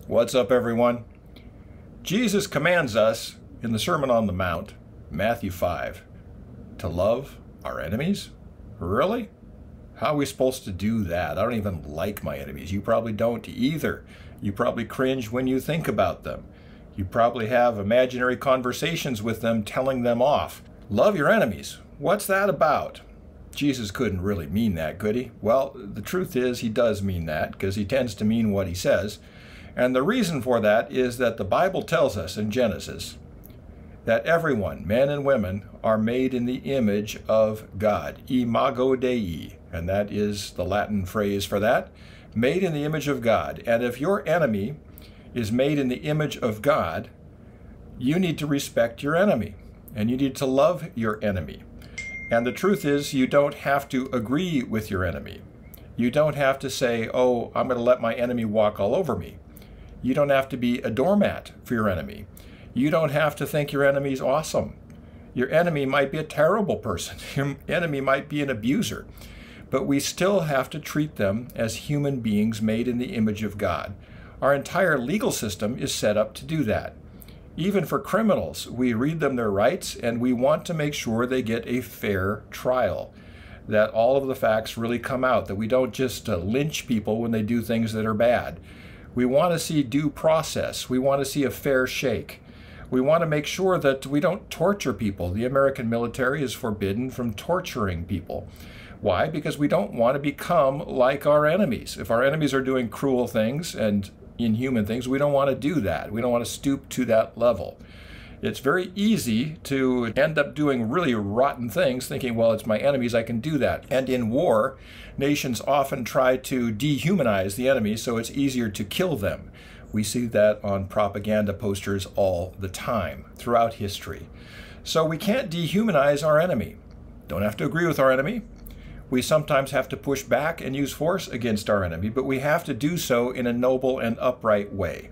What's up, everyone? Jesus commands us in the Sermon on the Mount, Matthew 5, to love our enemies? Really? How are we supposed to do that? I don't even like my enemies. You probably don't either. You probably cringe when you think about them. You probably have imaginary conversations with them telling them off. Love your enemies. What's that about? Jesus couldn't really mean that, could he? Well, the truth is he does mean that, because he tends to mean what he says. And the reason for that is that the Bible tells us in Genesis that everyone, men and women, are made in the image of God, imago Dei, and that is the Latin phrase for that, made in the image of God. And if your enemy is made in the image of God, you need to respect your enemy, and you need to love your enemy. And the truth is, you don't have to agree with your enemy. You don't have to say, oh, I'm going to let my enemy walk all over me. You don't have to be a doormat for your enemy. You don't have to think your enemy's awesome. Your enemy might be a terrible person. Your enemy might be an abuser. But we still have to treat them as human beings made in the image of God. Our entire legal system is set up to do that. Even for criminals, we read them their rights, and we want to make sure they get a fair trial, that all of the facts really come out, that we don't just lynch people when they do things that are bad. We want to see due process. We want to see a fair shake. We want to make sure that we don't torture people. The American military is forbidden from torturing people. Why? Because we don't want to become like our enemies. If our enemies are doing cruel things and inhuman things, we don't want to do that. We don't want to stoop to that level. It's very easy to end up doing really rotten things, thinking, well, it's my enemies, I can do that. And in war, nations often try to dehumanize the enemy, so it's easier to kill them. We see that on propaganda posters all the time, throughout history. So we can't dehumanize our enemy. Don't have to agree with our enemy. We sometimes have to push back and use force against our enemy, but we have to do so in a noble and upright way.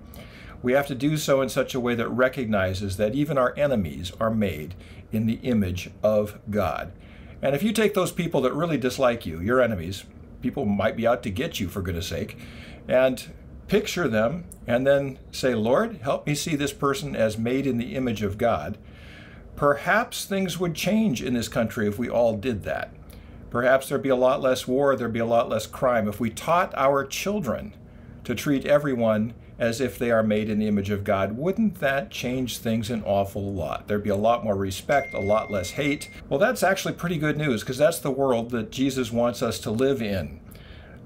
We have to do so in such a way that recognizes that even our enemies are made in the image of God. And if you take those people that really dislike you, your enemies, people might be out to get you for goodness sake, and picture them and then say, Lord, help me see this person as made in the image of God, perhaps things would change in this country if we all did that. Perhaps there'd be a lot less war, there'd be a lot less crime. If we taught our children to treat everyone as if they are made in the image of God, wouldn't that change things an awful lot? There'd be a lot more respect, a lot less hate. Well, that's actually pretty good news, because that's the world that Jesus wants us to live in.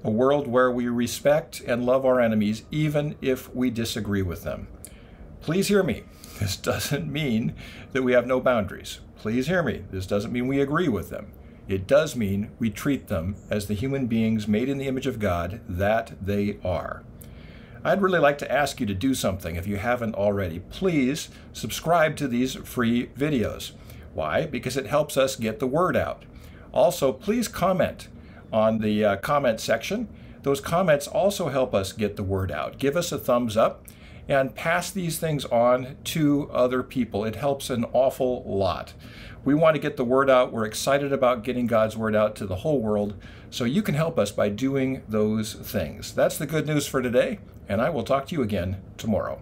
A world where we respect and love our enemies, even if we disagree with them. Please hear me. This doesn't mean that we have no boundaries. Please hear me. This doesn't mean we agree with them. It does mean we treat them as the human beings made in the image of God that they are. I'd really like to ask you to do something if you haven't already. Please subscribe to these free videos. Why? Because it helps us get the word out. Also, please comment on the comment section. Those comments also help us get the word out. Give us a thumbs up and pass these things on to other people. It helps an awful lot. We want to get the word out. We're excited about getting God's word out to the whole world, so you can help us by doing those things. That's the good news for today, and I will talk to you again tomorrow.